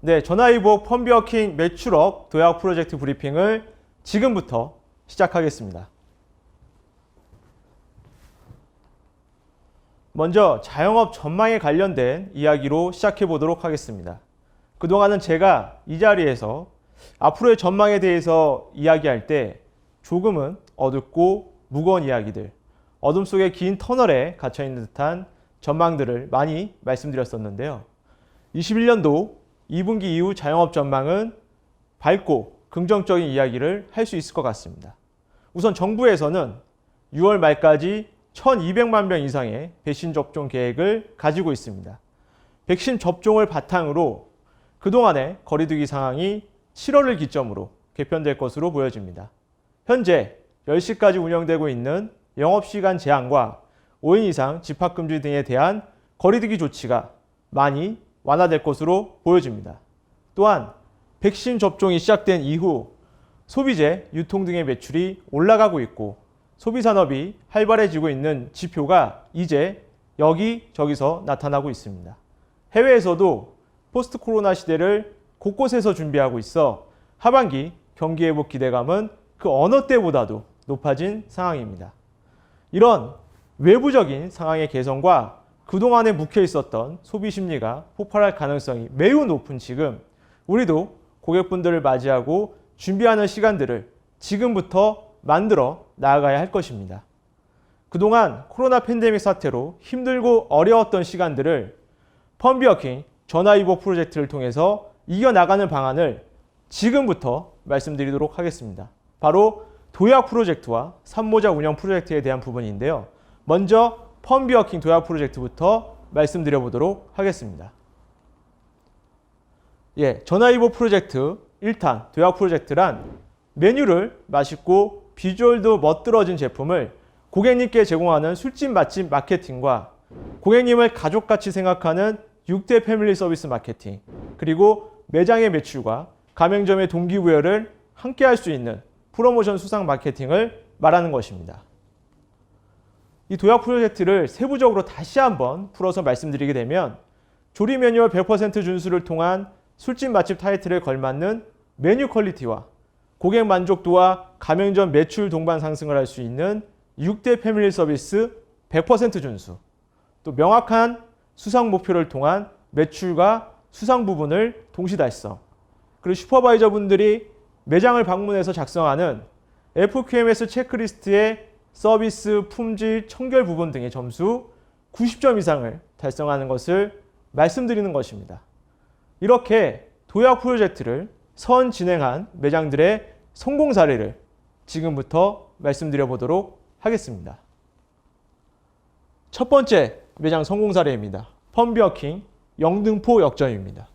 네, 전화위복 펌비어킹 매출업 도약 프로젝트 브리핑을 지금부터 시작하겠습니다. 먼저 자영업 전망에 관련된 이야기로 시작해 보도록 하겠습니다. 그동안은 제가 이 자리에서 앞으로의 전망에 대해서 이야기할 때 조금은 어둡고 무거운 이야기들, 어둠 속의 긴 터널에 갇혀 있는 듯한 전망들을 많이 말씀드렸었는데요. 21년도 2분기 이후 자영업 전망은 밝고 긍정적인 이야기를 할 수 있을 것 같습니다. 우선 정부에서는 6월 말까지 1200만 명 이상의 백신 접종 계획을 가지고 있습니다. 백신 접종을 바탕으로 그동안의 거리두기 상황이 7월을 기점으로 개편될 것으로 보여집니다. 현재 10시까지 운영되고 있는 영업시간 제한과 5인 이상 집합금지 등에 대한 거리두기 조치가 많이 완화될 것으로 보여집니다. 또한 백신 접종이 시작된 이후 소비재, 유통 등의 매출이 올라가고 있고 소비산업이 활발해지고 있는 지표가 이제 여기저기서 나타나고 있습니다. 해외에서도 포스트 코로나 시대를 곳곳에서 준비하고 있어 하반기 경기 회복 기대감은 그 어느 때보다도 높아진 상황입니다. 이런 외부적인 상황의 개선과 그동안에 묵혀 있었던 소비 심리가 폭발할 가능성이 매우 높은 지금 우리도 고객분들을 맞이하고 준비하는 시간들을 지금부터 만들어 나아가야 할 것입니다. 그동안 코로나 팬데믹 사태로 힘들고 어려웠던 시간들을 펌비어킹 전화위복 프로젝트를 통해서 이겨나가는 방안을 지금부터 말씀드리도록 하겠습니다. 바로 도약 프로젝트와 산모자 운영 프로젝트에 대한 부분인데요. 먼저 펌비어킹 도약 프로젝트부터 말씀드려 보도록 하겠습니다. 전화위복 프로젝트 1탄 도약 프로젝트란 메뉴를 맛있고 비주얼도 멋들어진 제품을 고객님께 제공하는 술집 맛집 마케팅과 고객님을 가족같이 생각하는 6대 패밀리 서비스 마케팅, 그리고 매장의 매출과 가맹점의 동기부여를 함께 할 수 있는 프로모션 수상 마케팅을 말하는 것입니다. 이 도약 프로젝트를 세부적으로 다시 한번 풀어서 말씀드리게 되면 조리 매뉴얼 100% 준수를 통한 술집 맛집 타이틀에 걸맞는 메뉴 퀄리티와 고객 만족도와 가맹점 매출 동반 상승을 할 수 있는 6대 패밀리 서비스 100% 준수, 또 명확한 수상 목표를 통한 매출과 수상 부분을 동시 달성, 그리고 슈퍼바이저 분들이 매장을 방문해서 작성하는 FQMS 체크리스트의 서비스, 품질, 청결 부분 등의 점수 90점 이상을 달성하는 것을 말씀드리는 것입니다. 이렇게 도약 프로젝트를 선 진행한 매장들의 성공 사례를 지금부터 말씀드려 보도록 하겠습니다. 첫 번째 매장 성공 사례입니다. 펌비어킹 영등포 역점입니다.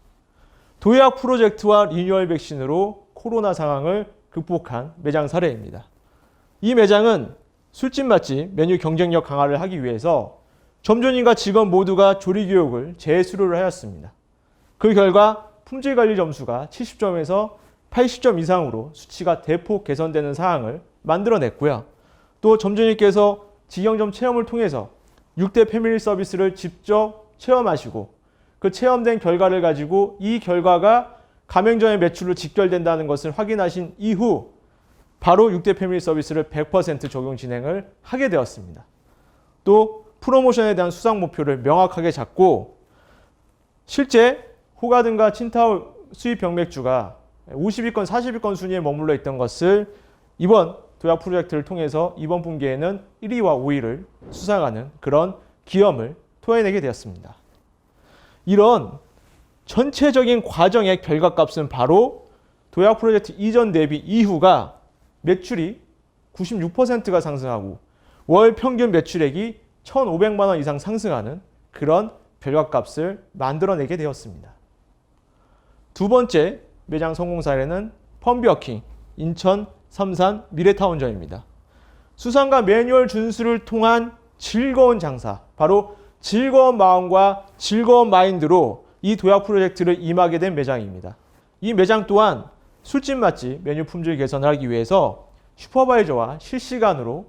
도약 프로젝트와 리뉴얼 백신으로 코로나 상황을 극복한 매장 사례입니다. 이 매장은 술집 맛집 메뉴 경쟁력 강화를 하기 위해서 점주님과 직원 모두가 조리 교육을 재수료를 하였습니다. 그 결과 품질 관리 점수가 70점에서 80점 이상으로 수치가 대폭 개선되는 상황을 만들어냈고요. 또 점주님께서 직영점 체험을 통해서 6대 패밀리 서비스를 직접 체험하시고 그 체험된 결과를 가지고 이 결과가 가맹점의 매출로 직결된다는 것을 확인하신 이후 바로 6대 패밀리 서비스를 100% 적용 진행을 하게 되었습니다. 또 프로모션에 대한 수상 목표를 명확하게 잡고 실제 호가든과 칭타오 수입 병맥주가 50위권, 40위권 순위에 머물러 있던 것을 이번 도약 프로젝트를 통해서 이번 분기에는 1위와 5위를 수상하는 그런 기염을 토해내게 되었습니다. 이런 전체적인 과정의 결과값은 바로 도약 프로젝트 이전 대비 이후가 매출이 96%가 상승하고 월 평균 매출액이 1,500만 원 이상 상승하는 그런 결과값을 만들어내게 되었습니다. 두 번째 매장 성공 사례는 펌비어킹 인천 삼산 미래타운점입니다. 수상과 매뉴얼 준수를 통한 즐거운 장사, 바로 즐거운 마음과 즐거운 마인드로 이 도약 프로젝트를 임하게 된 매장입니다. 이 매장 또한 술집 맛집 메뉴 품질 개선을 하기 위해서 슈퍼바이저와 실시간으로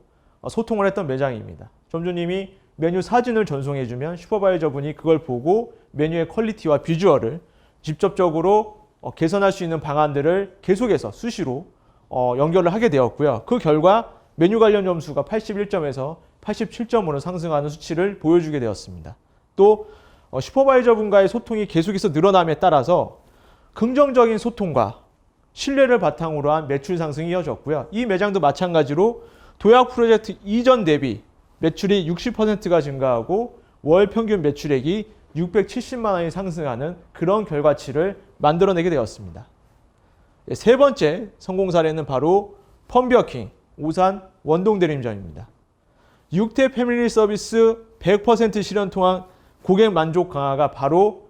소통을 했던 매장입니다. 점주님이 메뉴 사진을 전송해주면 슈퍼바이저 분이 그걸 보고 메뉴의 퀄리티와 비주얼을 직접적으로 개선할 수 있는 방안들을 계속해서 수시로 연결을 하게 되었고요. 그 결과 메뉴 관련 점수가 81점에서 87점으로 상승하는 수치를 보여주게 되었습니다. 또 슈퍼바이저분과의 소통이 계속해서 늘어남에 따라서 긍정적인 소통과 신뢰를 바탕으로 한 매출 상승이 이어졌고요. 이 매장도 마찬가지로 도약 프로젝트 이전 대비 매출이 60%가 증가하고 월 평균 매출액이 670만 원이 상승하는 그런 결과치를 만들어내게 되었습니다. 세 번째 성공 사례는 바로 펌비어킹 오산 원동대림점입니다. 6대 패밀리 서비스 100% 실현 통한 고객 만족 강화가 바로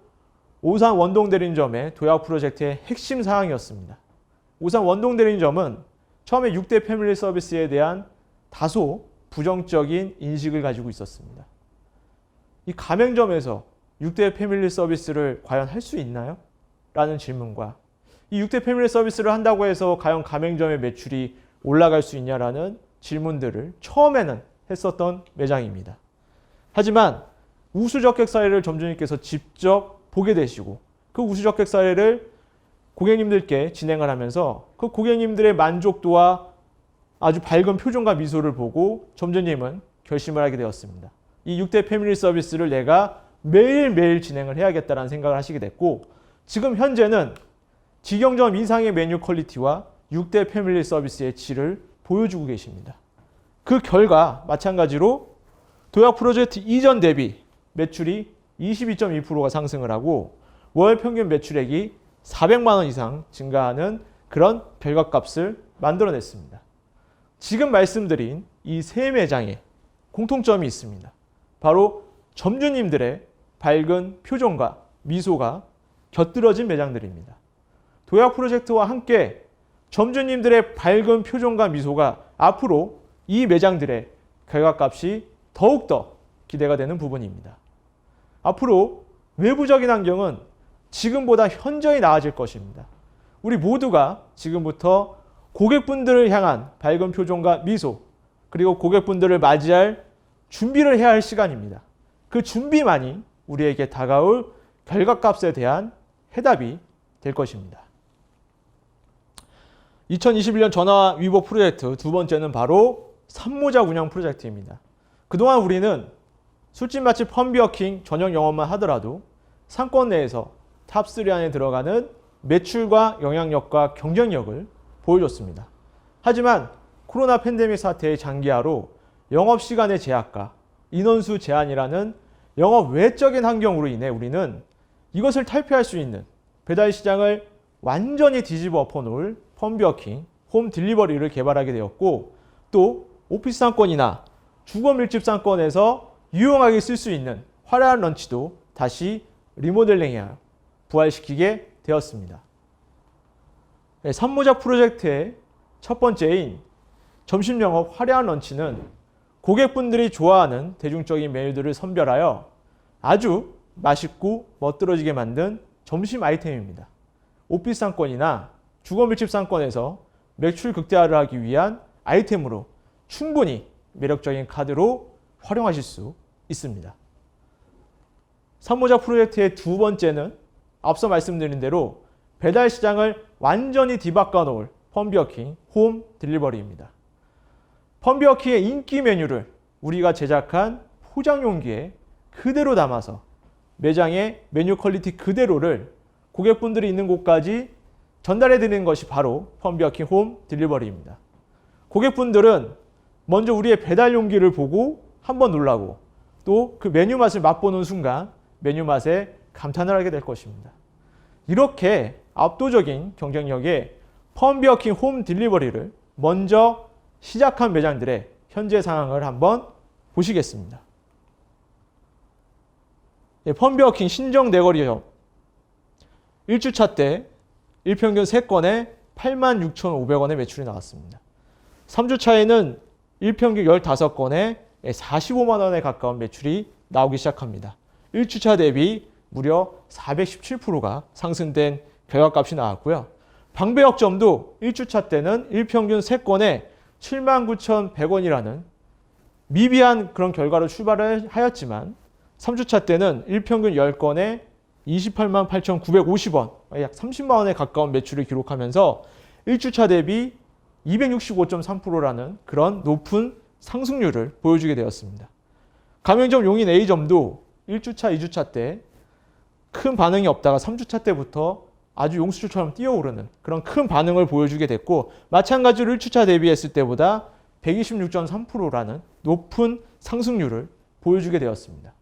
오산 원동대림점의 도약 프로젝트의 핵심 사항이었습니다. 오산 원동대림점은 처음에 6대 패밀리 서비스에 대한 다소 부정적인 인식을 가지고 있었습니다. 이 가맹점에서 6대 패밀리 서비스를 과연 할 수 있나요? 라는 질문과 이 6대 패밀리 서비스를 한다고 해서 과연 가맹점의 매출이 올라갈 수 있냐라는 질문들을 처음에는 했었던 매장입니다. 하지만 우수적객 사례를 점주님께서 직접 보게 되시고 그 우수적객 사례를 고객님들께 진행을 하면서 그 고객님들의 만족도와 아주 밝은 표정과 미소를 보고 점주님은 결심을 하게 되었습니다. 이 6대 패밀리 서비스를 내가 매일매일 진행을 해야겠다는 생각을 하시게 됐고 지금 현재는 직영점 이상의 메뉴 퀄리티와 6대 패밀리 서비스의 질을 보여주고 계십니다. 그 결과 마찬가지로 도약 프로젝트 이전 대비 매출이 22.2%가 상승을 하고 월 평균 매출액이 400만 원 이상 증가하는 그런 결과값을 만들어냈습니다. 지금 말씀드린 이 세 매장에 공통점이 있습니다. 바로 점주님들의 밝은 표정과 미소가 곁들여진 매장들입니다. 도약 프로젝트와 함께 점주님들의 밝은 표정과 미소가 앞으로 이 매장들의 결과값이 더욱더 기대가 되는 부분입니다. 앞으로 외부적인 환경은 지금보다 현저히 나아질 것입니다. 우리 모두가 지금부터 고객분들을 향한 밝은 표정과 미소 그리고 고객분들을 맞이할 준비를 해야 할 시간입니다. 그 준비만이 우리에게 다가올 결과값에 대한 해답이 될 것입니다. 2021년 전화 위보 프로젝트 두 번째는 바로 산모자 운영 프로젝트입니다. 그동안 우리는 술집 맛집 펌비어킹 전용 영업만 하더라도 상권 내에서 탑3 안에 들어가는 매출과 영향력과 경쟁력을 보여줬습니다. 하지만 코로나 팬데믹 사태의 장기화로 영업시간의 제약과 인원수 제한이라는 영업 외적인 환경으로 인해 우리는 이것을 탈피할 수 있는 배달 시장을 완전히 뒤집어 엎어놓을 펌비어킹 홈 딜리버리를 개발하게 되었고 또 오피스 상권이나 주거 밀집 상권에서 유용하게 쓸 수 있는 화려한 런치도 다시 리모델링하여 부활시키게 되었습니다. 산모자 프로젝트의 첫 번째인 점심 영업 화려한 런치는 고객분들이 좋아하는 대중적인 메뉴들을 선별하여 아주 맛있고 멋들어지게 만든 점심 아이템입니다. 오피스 상권이나 주거 밀집 상권에서 매출 극대화를 하기 위한 아이템으로 충분히 매력적인 카드로 활용하실 수 있습니다. 산모자 프로젝트의 두 번째는 앞서 말씀드린 대로 배달 시장을 완전히 뒤바꿔 놓을 펌비어킹 홈 딜리버리입니다. 펌비어킹의 인기 메뉴를 우리가 제작한 포장 용기에 그대로 담아서 매장의 메뉴 퀄리티 그대로를 고객분들이 있는 곳까지 전달해 드리는 것이 바로 펌비어킹 홈 딜리버리입니다. 고객분들은 먼저 우리의 배달 용기를 보고 한번 놀라고 또 그 메뉴 맛을 맛보는 순간 메뉴 맛에 감탄을 하게 될 것입니다. 이렇게 압도적인 경쟁력의 펌비어킹 홈 딜리버리를 먼저 시작한 매장들의 현재 상황을 한번 보시겠습니다. 펌비어킹 신정 내거리점 1주차 때 일평균 3건에 86,500원의 매출이 나왔습니다. 3주차에는 일평균 15건에 45만 원에 가까운 매출이 나오기 시작합니다. 1주차 대비 무려 417%가 상승된 결과값이 나왔고요. 방배역점도 1주차 때는 일평균 3건에 79,100원이라는 미비한 그런 결과로 출발을 하였지만 3주차 때는 일평균 10건에 28만 8,950원, 약 30만 원에 가까운 매출을 기록하면서 1주차 대비 265.3%라는 그런 높은 상승률을 보여주게 되었습니다. 가맹점 용인 A점도 1주차, 2주차 때 큰 반응이 없다가 3주차 때부터 아주 용수철처럼 뛰어오르는 그런 큰 반응을 보여주게 됐고, 마찬가지로 1주차 대비했을 때보다 126.3%라는 높은 상승률을 보여주게 되었습니다.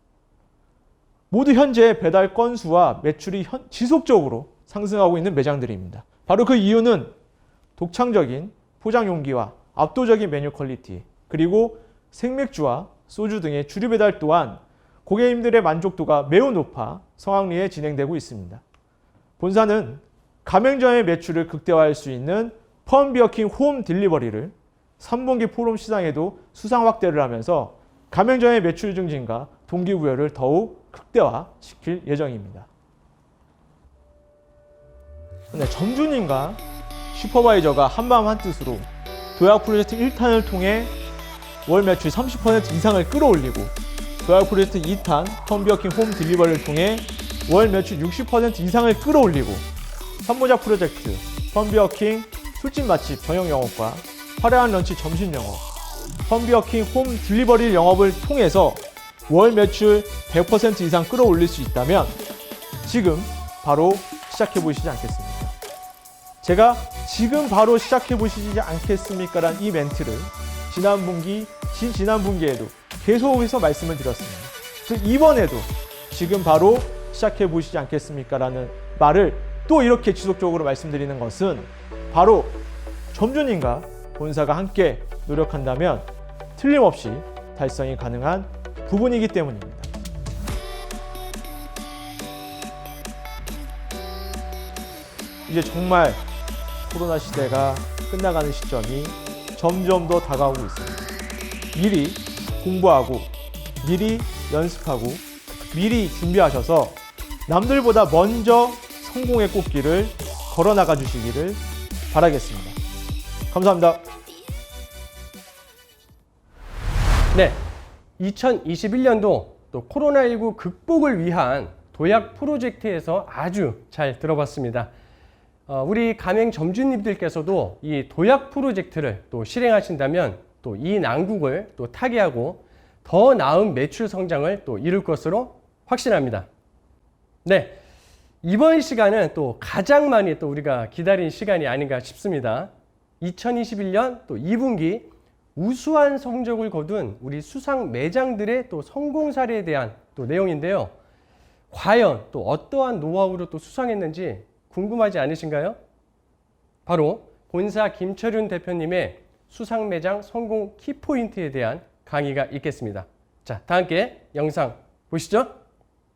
모두 현재 배달 건수와 매출이 지속적으로 상승하고 있는 매장들입니다. 바로 그 이유는 독창적인 포장 용기와 압도적인 메뉴 퀄리티, 그리고 생맥주와 소주 등의 주류 배달 또한 고객님들의 만족도가 매우 높아 성황리에 진행되고 있습니다. 본사는 가맹점의 매출을 극대화할 수 있는 펌비어킹 홈 딜리버리를 3분기 포럼 시장에도 수상 확대를 하면서 가맹점의 매출 증진과 동기부여를 더욱 극대화시킬 예정입니다. 점주님과 슈퍼바이저가 한마음 한뜻으로 도약 프로젝트 1탄을 통해 월 매출 30% 이상을 끌어올리고, 도약 프로젝트 2탄 펌비어킹 홈 딜리버리를 통해 월 매출 60% 이상을 끌어올리고, 3부작 프로젝트 펌비어킹 술집 맛집 전용 영업과 화려한 런치 점심 영업, 펌비어킹 홈 딜리버리 영업을 통해서 월 매출 100% 이상 끌어올릴 수 있다면 지금 바로 시작해 보시지 않겠습니까? 제가 지금 바로 시작해 보시지 않겠습니까? 라는 이 멘트를 지난 분기, 지난 분기에도 계속해서 말씀을 드렸습니다. 그래서 이번에도 지금 바로 시작해 보시지 않겠습니까? 라는 말을 또 이렇게 지속적으로 말씀드리는 것은 바로 점주님과 본사가 함께 노력한다면 틀림없이 달성이 가능한 부분이기 때문입니다. 이제 정말 코로나 시대가 끝나가는 시점이 점점 더 다가오고 있습니다. 미리 공부하고, 미리 연습하고, 미리 준비하셔서 남들보다 먼저 성공의 꽃길을 걸어나가 주시기를 바라겠습니다. 감사합니다. 네, 2021년도 또 코로나19 극복을 위한 도약 프로젝트에서 아주 잘 들어봤습니다. 우리 가맹 점주님들께서도 이 도약 프로젝트를 또 실행하신다면 또 이 난국을 또 타개하고 더 나은 매출 성장을 또 이룰 것으로 확신합니다. 네, 이번 시간은 또 가장 많이 또 우리가 기다린 시간이 아닌가 싶습니다. 2021년 또 2분기 우수한 성적을 거둔 우리 수상 매장들의 또 성공 사례에 대한 또 내용인데요. 과연 또 어떠한 노하우로 또 수상했는지 궁금하지 않으신가요? 바로 본사 김철윤 대표님의 수상 매장 성공 키포인트에 대한 강의가 있겠습니다. 자, 다 함께 영상 보시죠.